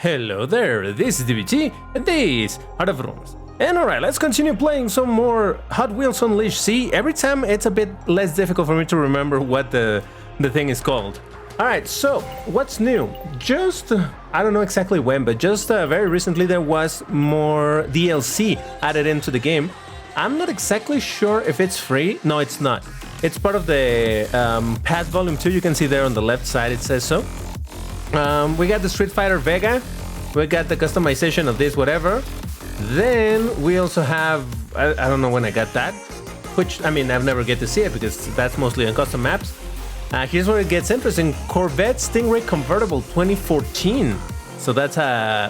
Hello there, this is DBT, and these are the rooms. And alright, let's continue playing some more Hot Wheels Unleashed. See, every time it's a bit less difficult for me to remember what the thing is called. Alright, so, what's new? Just, I don't know exactly when, but just very recently there was more DLC added into the game. I'm not exactly sure if it's free. No, it's not. It's part of the Past Volume 2, you can see there on the left side it says so. We got the Fighter Vega, we got the customization of this, whatever. Then we also have, I don't know when I got that, which, I mean, I've never get to see it because that's mostly on custom maps. Here's where it gets interesting. Corvette Stingray Convertible 2014. So that's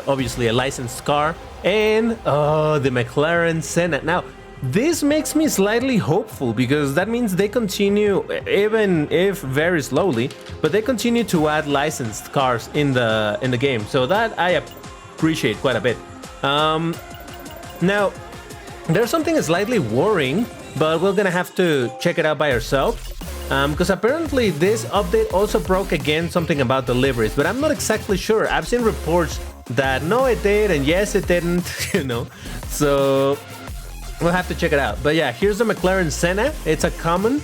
obviously a licensed car. And, the McLaren Senna. Now, this makes me slightly hopeful because that means they continue, even if very slowly, but they continue to add licensed cars in the game. So that I appreciate quite a bit. Now, there's something slightly worrying, but we're gonna have to check it out by ourselves. Because apparently this update also broke again something about the liveries, but I'm not exactly sure. I've seen reports that no, it did, and yes, it didn't, you know. So we'll have to check it out. But yeah, here's the McLaren Senna. It's a common.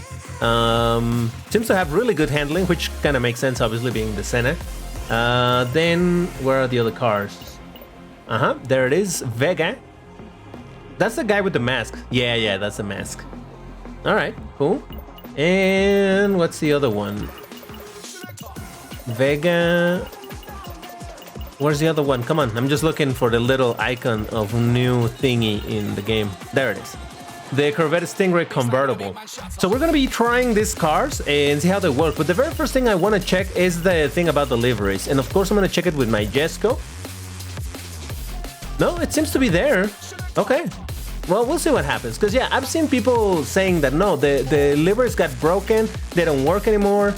Seems to have really good handling, which kind of makes sense, obviously, being the Senna. Then, where are the other cars? There it is. Vega. That's the guy with the mask. Yeah, that's the mask. Alright, cool. And what's the other one? Vega. Where's the other one? Come on, I'm just looking for the little icon of new thingy in the game. There it is. The Corvette Stingray Convertible. So we're gonna be trying these cars and see how they work. But the very first thing I want to check is the thing about the liveries. And of course I'm gonna check it with my Jesco. No, it seems to be there. Okay. Well, we'll see what happens. Because yeah, I've seen people saying that no, the liveries got broken. They don't work anymore.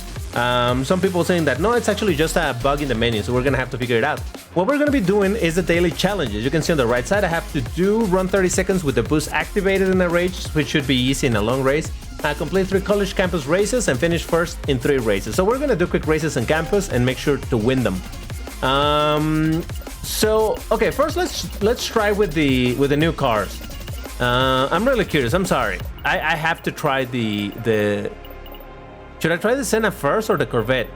Some people saying that no, it's actually just a bug in the menu, so we're gonna have to figure it out. What we're gonna be doing is the daily challenges. You can see on the right side, I have to run 30 seconds with the boost activated in a race, which should be easy in a long race. Complete 3 college campus races and finish first in 3 races. So we're gonna do quick races on campus and make sure to win them. So okay, first let's try with the new cars. I'm really curious. I'm sorry. I have to try the. Should I try the Senna first or the Corvette?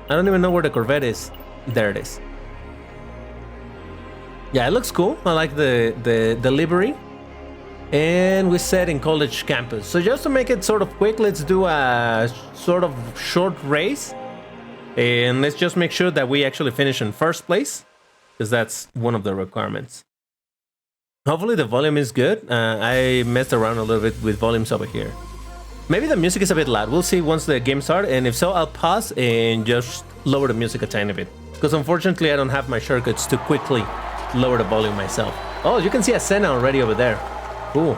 I don't even know where the Corvette is. There it is. Yeah, it looks cool. I like the livery. And we said in college campus. So just to make it sort of quick, let's do a sort of short race. And let's just make sure that we actually finish in first place, because that's one of the requirements. Hopefully the volume is good. I messed around a little bit with volumes over here. Maybe the music is a bit loud. We'll see once the game starts, and if so, I'll pause and just lower the music a tiny bit. Because unfortunately, I don't have my shortcuts to quickly lower the volume myself. Oh, you can see a Senna already over there. Cool.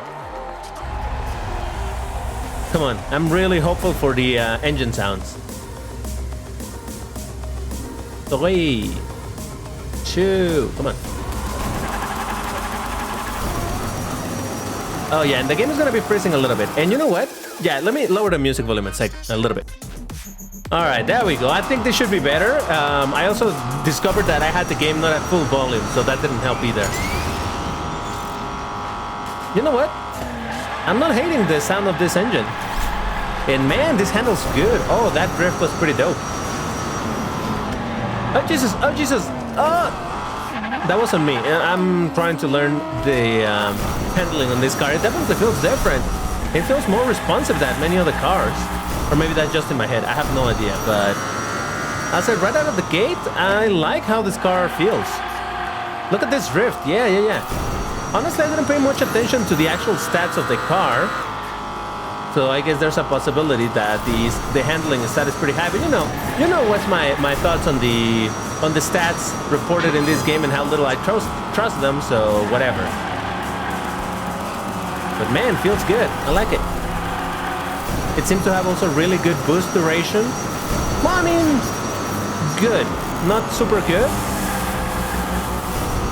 Come on, I'm really hopeful for the engine sounds. 3, 2, come on. Oh yeah, and the game is gonna be freezing a little bit. And you know what? Yeah, let me lower the music volume a little bit. Alright, there we go. I think this should be better. I also discovered that I had the game not at full volume, so that didn't help either. You know what? I'm not hating the sound of this engine. And man, this handles good. Oh, that drift was pretty dope. Oh Jesus, oh Jesus. Oh! That wasn't me. I'm trying to learn the handling on this car. It definitely feels different. It feels more responsive than many other cars. Or maybe that's just in my head. I have no idea. But I said right out of the gate, I like how this car feels. Look at this drift. Yeah. Honestly, I didn't pay much attention to the actual stats of the car. So I guess there's a possibility that the handling stat is pretty high. But you know what's my thoughts on the stats reported in this game and how little I trust them. So whatever. But man, feels good. I like it. It seems to have also really good boost duration. Well, I mean, good. Not super good.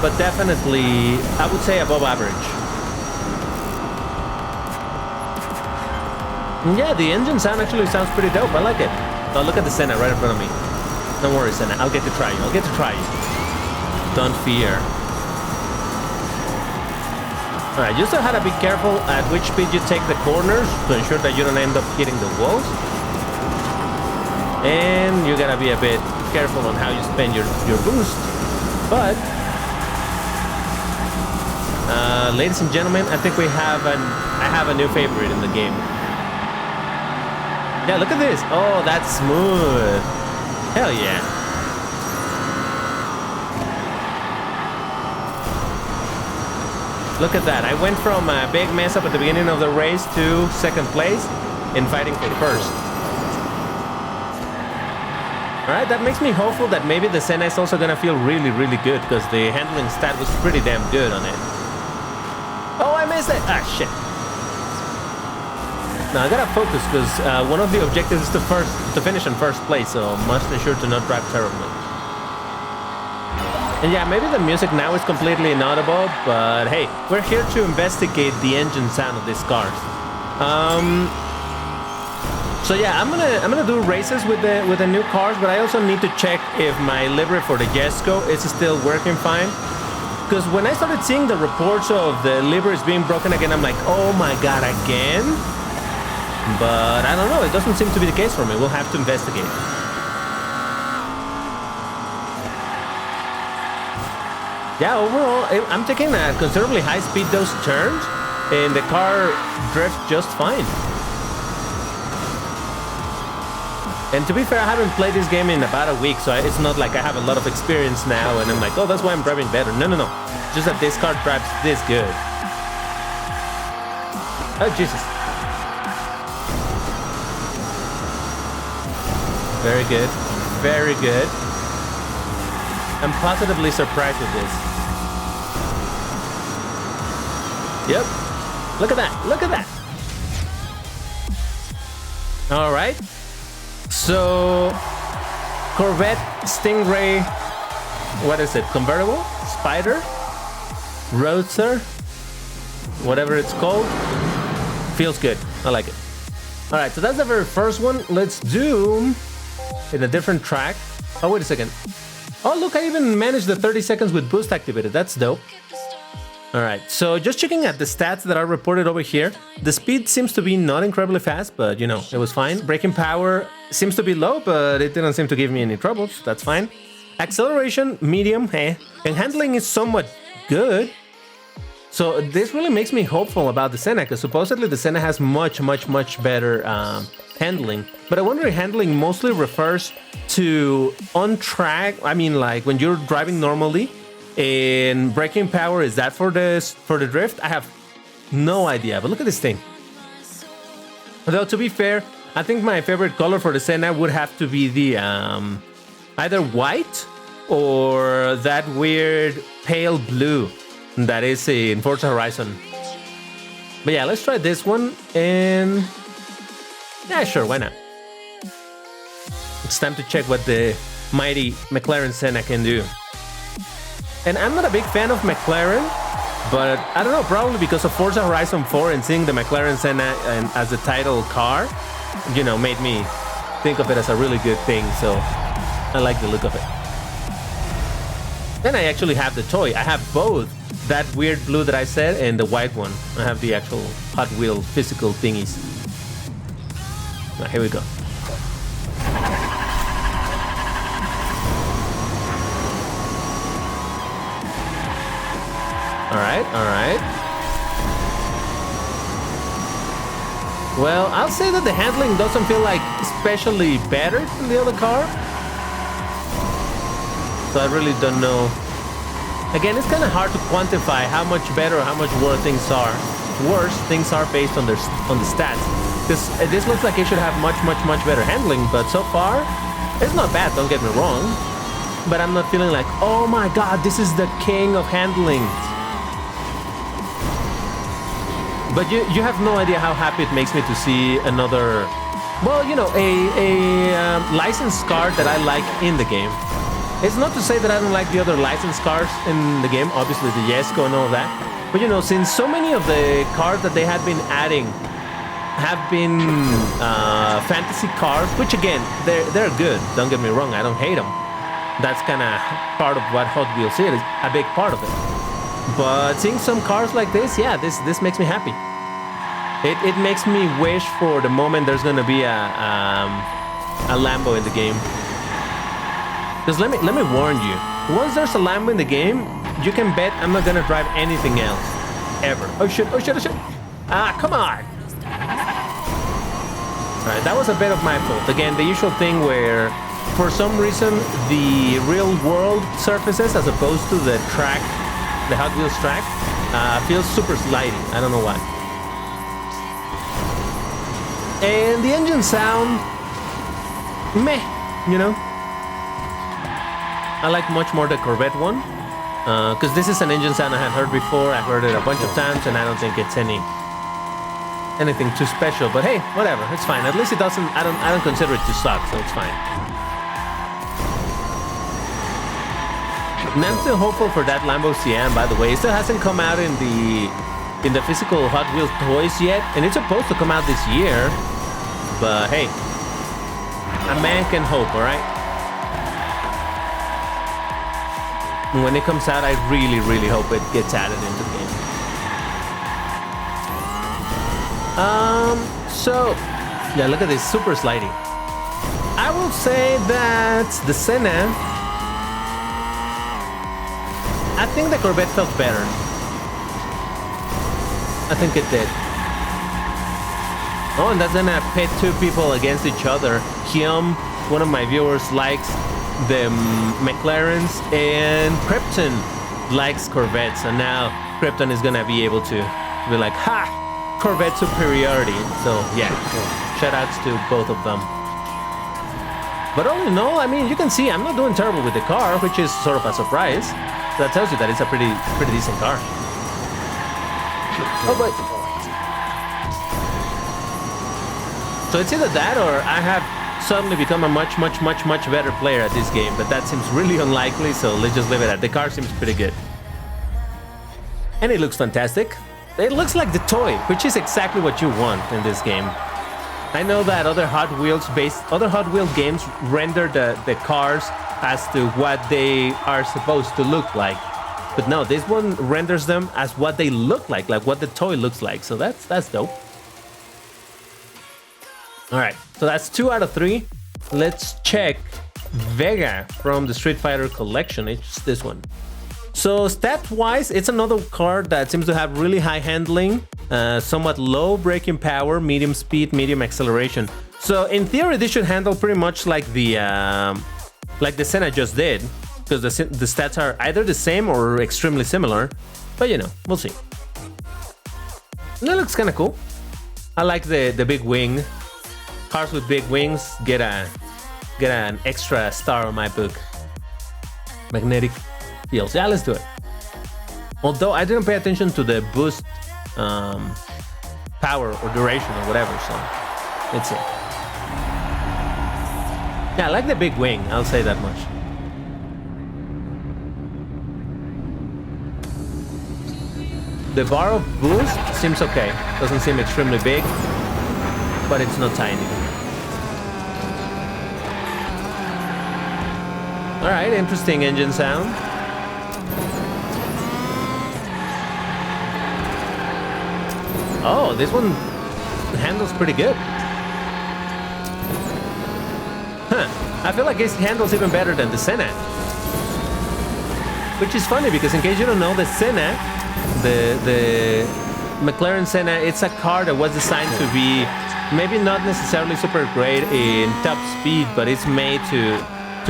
But definitely, I would say above average. Yeah, the engine sound actually sounds pretty dope. I like it. Oh, look at the Senna right in front of me. Don't worry, Senna. I'll get to try you. Don't fear. Alright, you still have to be careful at which speed you take the corners to ensure that you don't end up hitting the walls. And you gotta be a bit careful on how you spend your boost. But ladies and gentlemen, I think I have a new favorite in the game. Yeah, look at this. Oh, that's smooth. Hell yeah. Look at that. I went from a big mess up at the beginning of the race to second place in fighting for first. Alright, that makes me hopeful that maybe the Senna is also gonna feel really, really good because the handling stat was pretty damn good on it. Oh, I missed it! Ah, shit. Now I gotta focus because one of the objectives is to finish in first place, so must ensure to not drive terribly. And yeah, maybe the music now is completely inaudible, but hey, we're here to investigate the engine sound of these cars. So yeah, I'm gonna do races with the new cars, but I also need to check if my livery for the Jesko is still working fine. Because when I started seeing the reports of the liveries being broken again, I'm like, oh my god, again? But I don't know, it doesn't seem to be the case for me. We'll have to investigate. Yeah, overall, I'm taking a considerably high speed those turns, and the car drifts just fine. And to be fair, I haven't played this game in about a week, so it's not like I have a lot of experience now, and I'm like, oh, that's why I'm driving better. No, no, no. Just that this car drives this good. Oh, Jesus. Very good. Very good. I'm positively surprised with this. Yep. Look at that. Look at that. All right. So, Corvette, Stingray, what is it? Convertible? Spider? Roadster? Whatever it's called. Feels good. I like it. All right, so that's the very first one. Let's do in a different track. Oh, wait a second. Oh, look, I even managed the 30 seconds with boost activated. That's dope. All right, so just checking at the stats that are reported over here. The speed seems to be not incredibly fast, but you know, it was fine. Braking power seems to be low, but it didn't seem to give me any troubles. That's fine. Acceleration, medium, and handling is somewhat good. So this really makes me hopeful about the Senna, because supposedly the Senna has much better handling. But I wonder if handling mostly refers to on track. I mean, like when you're driving normally. And braking power, is that for the drift? I have no idea, but look at this thing. Although to be fair, I think my favorite color for the Senna would have to be the either white or that weird pale blue that is in Forza Horizon. But yeah, let's try this one, and yeah, sure, why not? It's time to check what the mighty McLaren Senna can do. And I'm not a big fan of McLaren, but I don't know, probably because of Forza Horizon 4 and seeing the McLaren Senna as the title car, you know, made me think of it as a really good thing, so I like the look of it. Then I actually have the toy. I have both that weird blue that I said and the white one. I have the actual Hot Wheel physical thingies. Now, here we go. Alright, alright. Well, I'll say that the handling doesn't feel like especially better than the other car. So I really don't know. Again, it's kind of hard to quantify how much better or how much worse things are. Based on the stats. This looks like it should have much better handling, but so far, it's not bad, don't get me wrong. But I'm not feeling like, oh my god, this is the king of handling. But you have no idea how happy it makes me to see another, well, you know, a licensed car that I like in the game. It's not to say that I don't like the other licensed cars in the game, obviously the Jesko and all that. But you know, since so many of the cars that they have been adding have been fantasy cars, which again, they're good, don't get me wrong, I don't hate them. That's kind of part of what Hot Wheels is, a big part of it. But seeing some cars like this, yeah, this makes me happy. It makes me wish for the moment there's gonna be a Lambo in the game. Because let me warn you, once there's a Lambo in the game, you can bet I'm not gonna drive anything else ever. Oh shit! Oh shit! Oh shit! Ah, come on! All right, that was a bit of my fault. Again, the usual thing where, for some reason, the real world surfaces, as opposed to the track, the Hot Wheels track, feels super slidey. I don't know why. And the engine sound, meh, you know. I like much more the Corvette one, because this is an engine sound I had heard before. I've heard it a bunch of times, and I don't think it's anything too special. But hey, whatever, it's fine. At least it doesn't. I don't consider it to suck, so it's fine. And I'm still hopeful for that Lambo Siam, by the way. It still hasn't come out in the physical Hot Wheels toys yet, and it's supposed to come out this year. But hey, a man can hope, all right? And when it comes out, I really, really hope it gets added into the game. So, yeah, look at this, super sliding. I will say that the Senna, I think the Corvette felt better. I think it did. Oh, and that's gonna pit two people against each other. Hyum, one of my viewers, likes the McLarens, and Krypton likes Corvettes. And now Krypton is gonna be able to be like, ha! Corvette superiority. So yeah, shout outs to both of them. But all in all, I mean, you can see I'm not doing terrible with the car, which is sort of a surprise. That tells you that it's a pretty decent car. Oh, but so it's either that or I have suddenly become a much better player at this game, but that seems really unlikely, so let's just leave it at the car seems pretty good. And it looks fantastic. It looks like the toy, which is exactly what you want in this game. I know that other Hot Wheels games render the cars as to what they are supposed to look like. But no, this one renders them as what they look like what the toy looks like. So that's dope. All right, so that's 2 out of 3. Let's check Vega from the Street Fighter collection. It's this one. So stat-wise, it's another car that seems to have really high handling, somewhat low braking power, medium speed, medium acceleration. So in theory, this should handle pretty much like the Senna just did, because the stats are either the same or extremely similar. But you know, we'll see. And that looks kind of cool. I like the big wing. Cars with big wings get an extra star on my book. Magnetic fields. Yeah, let's do it. Although I didn't pay attention to the boost power or duration or whatever, so let's see. Yeah, I like the big wing, I'll say that much. The bar of boost seems okay. Doesn't seem extremely big, but it's not tiny. Alright, interesting engine sound. Oh, this one handles pretty good. Huh. I feel like it handles even better than the Senna. Which is funny because in case you don't know, the Senna, the McLaren Senna, it's a car that was designed to be maybe not necessarily super great in top speed, but it's made to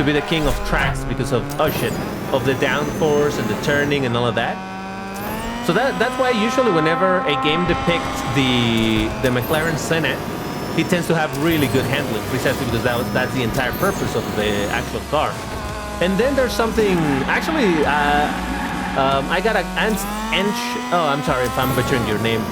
be the king of tracks because of, oh shit, of the downforce and the turning and all of that. So that's why usually whenever a game depicts the McLaren Senna, it tends to have really good handling, precisely because that's the entire purpose of the actual car. And then there's something, actually, I got oh, I'm sorry if I'm butchering your name,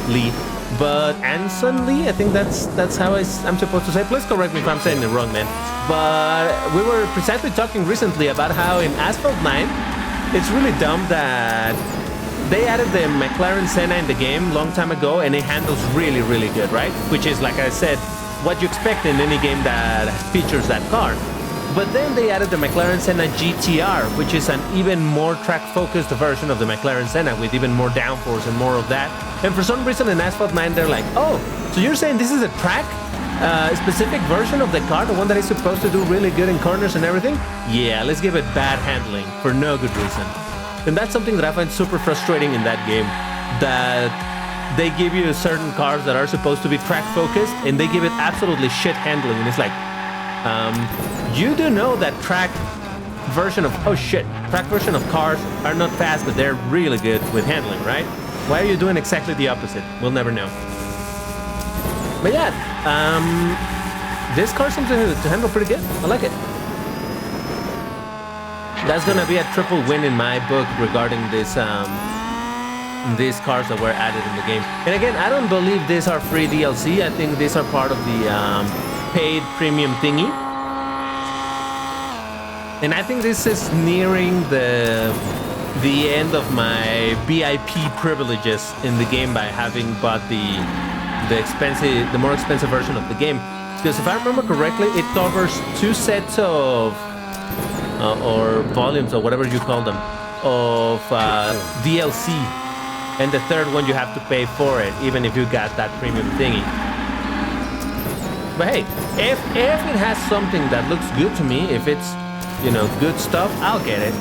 Lee, but Anson Lee, I think that's how I'm supposed to say. Please correct me if I'm saying it wrong, man. But we were precisely talking recently about how in Asphalt 9, it's really dumb that they added the McLaren Senna in the game long time ago, and it handles really, really good, right? Which is, like I said, what you expect in any game that features that car. But then they added the McLaren Senna GTR, which is an even more track-focused version of the McLaren Senna with even more downforce and more of that. And for some reason in Asphalt 9, they're like, oh, so you're saying this is a track-specific version of the car, the one that is supposed to do really good in corners and everything? Yeah, let's give it bad handling for no good reason. And that's something that I find super frustrating in that game, that they give you certain cars that are supposed to be track-focused, and they give it absolutely shit handling, and it's like, you do know that track version of cars are not fast, but they're really good with handling, right? Why are you doing exactly the opposite? We'll never know. But yeah, this car seems to handle pretty good. I like it. That's gonna be a triple win in my book regarding this, these cars that were added in the game. And again, I don't believe these are free DLC. I think these are part of the paid premium thingy. And I think this is nearing the end of my VIP privileges in the game by having bought the more expensive version of the game. Because if I remember correctly, it covers 2 sets of or volumes or whatever you call them of DLC, and the third one you have to pay for it, even if you got that premium thingy. But hey, if it has something that looks good to me, if it's, you know, good stuff, I'll get it.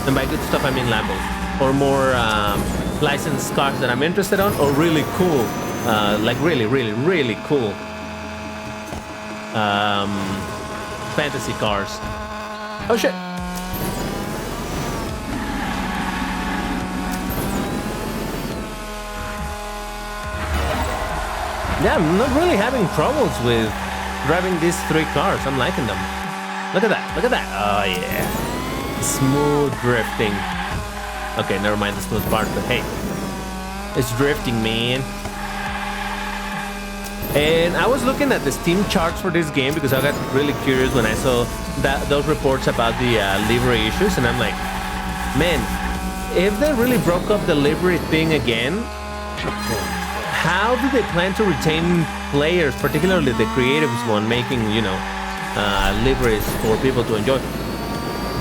And by good stuff, I mean Lambos. Or more licensed cars that I'm interested on, or really cool, like really cool fantasy cars. Oh shit. Yeah, I'm not really having troubles with driving these 3 cars. I'm liking them. Look at that. Look at that. Oh, yeah. Smooth drifting. Okay, never mind the smooth part, but hey. It's drifting, man. And I was looking at the Steam charts for this game because I got really curious when I saw those reports about the livery issues. And I'm like, man, if they really broke up the livery thing again, how do they plan to retain players, particularly the creatives one, making, you know, liveries for people to enjoy?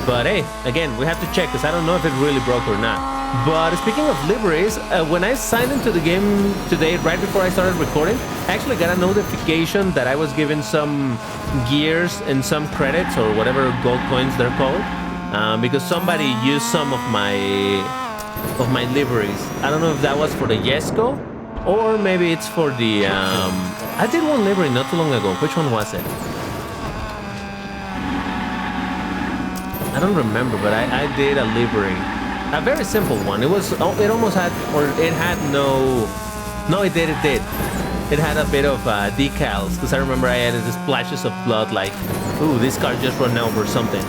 But hey, again, we have to check because I don't know if it really broke or not. But speaking of liveries, when I signed into the game today, right before I started recording, I actually got a notification that I was given some gears and some credits or whatever gold coins they're called, because somebody used some of my liveries. I don't know if that was for the Yesco, or maybe it's for the, I did one livery not too long ago. Which one was it? I don't remember, but I did a livery. A very simple one. It almost had, or it had no, it did. It had a bit of decals, because I remember I added splashes of blood, like, ooh, this car just ran over something.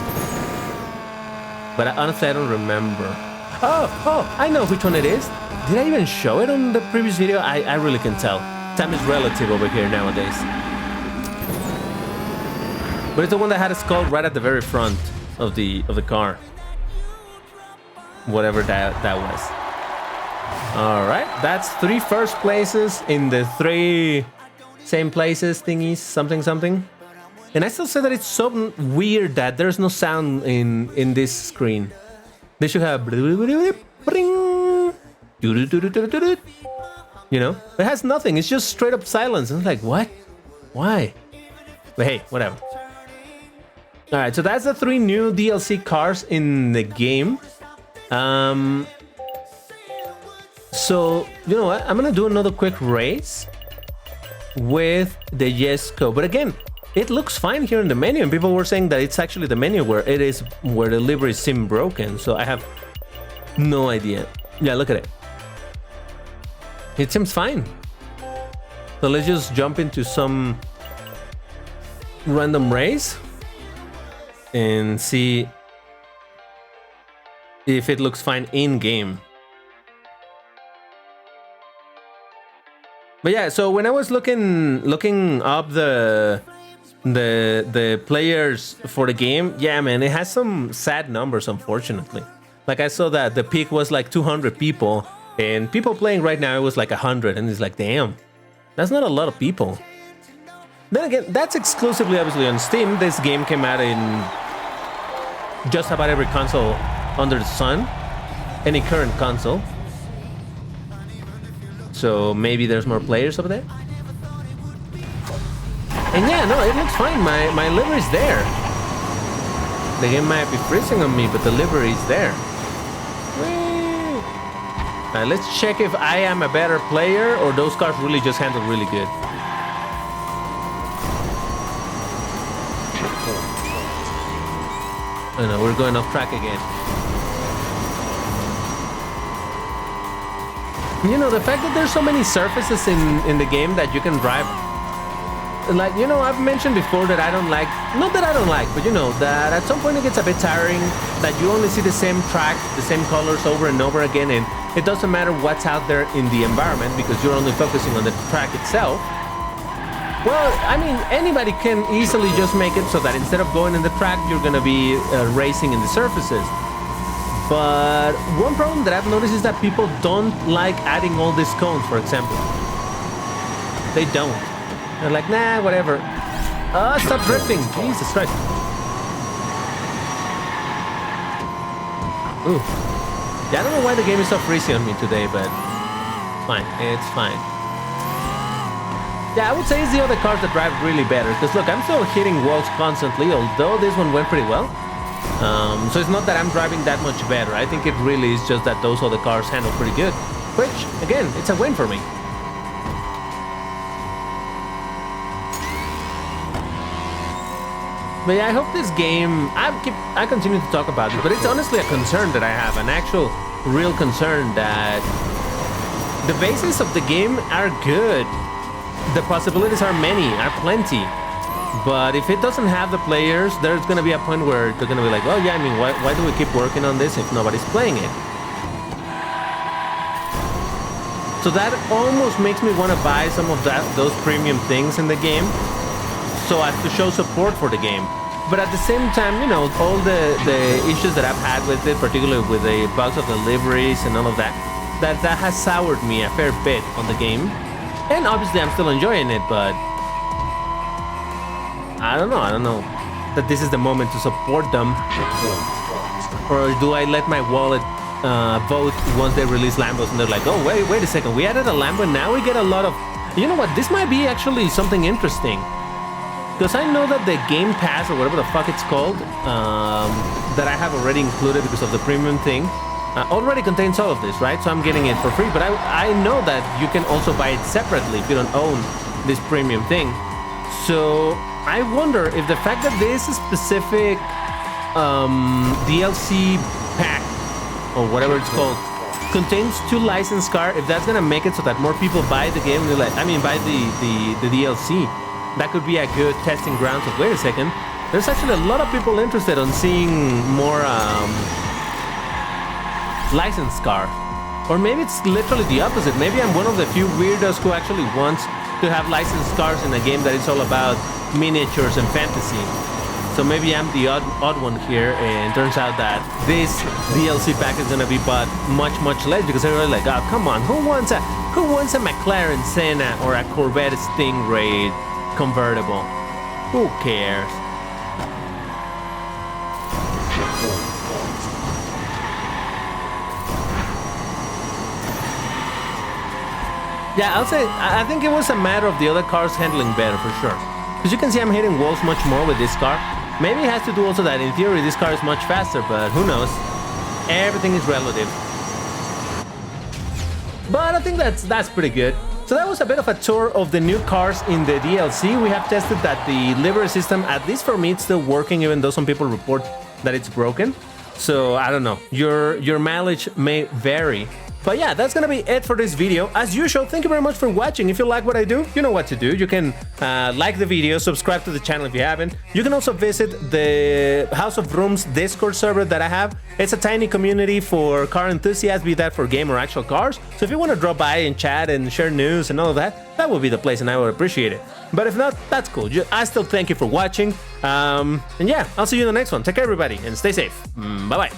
But honestly, I don't remember. Oh, I know which one it is. Did I even show it on the previous video? I really can tell. Time is relative over here nowadays. But it's the one that had a skull right at the very front of the car. Whatever that was. All right, that's 3 first places in the 3 same places thingies, something. And I still say that it's so weird that there's no sound in this screen. They should have, you know, it has nothing. It's just straight up silence. And it's like, what? Why? But hey, whatever. All right, so that's the 3 new DLC cars in the game. So, you know what? I'm gonna do another quick race with the Yesco. But again, it looks fine here in the menu, and people were saying that it's actually the menu where the livery seem broken. So I have no idea. Yeah, look at it. It seems fine. So let's just jump into some random race and see if it looks fine in game. But yeah, so when I was looking up the players for the game, yeah, man, it has some sad numbers, unfortunately. Like I saw that the peak was like 200 people, and people playing right now it was like 100, and it's like, damn, that's not a lot of people. Then again, that's exclusively obviously on Steam. This game came out in just about every console under the sun, any current console. So maybe there's more players over there. And yeah, no, it looks fine. My livery's there. The game might be freezing on me, but the livery's there. Let's check if I am a better player or those cars really just handle really good. Oh no, we're going off track again. You know, the fact that there's so many surfaces in the game that you can drive. Like, you know, I've mentioned before that I don't like, not that I don't like, but you know, that at some point it gets a bit tiring, that you only see the same track, the same colors over and over again, and it doesn't matter what's out there in the environment because you're only focusing on the track itself. Well, I mean, anybody can easily just make it so that instead of going in the track, you're gonna be racing in the surfaces. But one problem that I've noticed is that people don't like adding all these cones, for example. They don't. They're like, nah, whatever. Stop drifting. Jesus Christ. Ooh. Yeah, I don't know why the game is so freezy on me today, but fine. It's fine. Yeah, I would say it's the other cars that drive really better. Because look, I'm still hitting walls constantly, although this one went pretty well. So it's not that I'm driving that much better. I think it really is just that those other cars handle pretty good. Which, again, it's a win for me. But yeah, I hope this game, I continue to talk about it, but it's honestly a concern that I have, an actual real concern that the bases of the game are good. The possibilities are many, are plenty. But if it doesn't have the players, there's going to be a point where they're going to be like, oh yeah, I mean, why do we keep working on this if nobody's playing it? So that almost makes me want to buy some of those premium things in the game, so as to show support for the game. But at the same time, you know, all the issues that I've had with it, particularly with the bugs of the liveries and all of that has soured me a fair bit on the game. And obviously I'm still enjoying it, but I don't know that this is the moment to support them. Or do I let my wallet vote once they release Lambos and they're like, oh, wait a second, we added a Lambo and now we get a lot of... You know what, this might be actually something interesting. Because I know that the Game Pass, or whatever the fuck it's called, that I have already included because of the premium thing, already contains all of this, right? So I'm getting it for free. But I know that you can also buy it separately if you don't own this premium thing. So I wonder if the fact that this specific DLC pack, or whatever it's called, contains 2 licensed cars, if that's gonna make it so that more people buy the game, buy the DLC. That could be a good testing ground. So wait a second, there's actually a lot of people interested on seeing more licensed cars. Or maybe it's literally the opposite. Maybe I'm one of the few weirdos who actually wants to have licensed cars in a game that is all about miniatures and fantasy. So maybe I'm the odd one here, and it turns out that this DLC pack is gonna be bought much less because everybody's like, oh come on, who wants a McLaren Senna or a Corvette Stingray convertible? Who cares? Yeah, I'll say I think it was a matter of the other cars handling better for sure. Because you can see I'm hitting walls much more with this car. Maybe it has to do also that in theory this car is much faster, but who knows? Everything is relative. But I think that's pretty good. So that was a bit of a tour of the new cars in the DLC. We have tested that the livery system, at least for me, it's still working, even though some people report that it's broken. So I don't know, your mileage may vary. But yeah, that's gonna be it for this video. As usual, thank you very much for watching. If you like what I do, you know what to do. You can like the video, subscribe to the channel if you haven't. You can also visit the House of Rooms Discord server that I have. It's a tiny community for car enthusiasts, be that for game or actual cars. So if you want to drop by and chat and share news and all of that, that would be the place and I would appreciate it. But if not, that's cool. I still thank you for watching. And yeah, I'll see you in the next one. Take care, everybody, and stay safe. Bye-bye.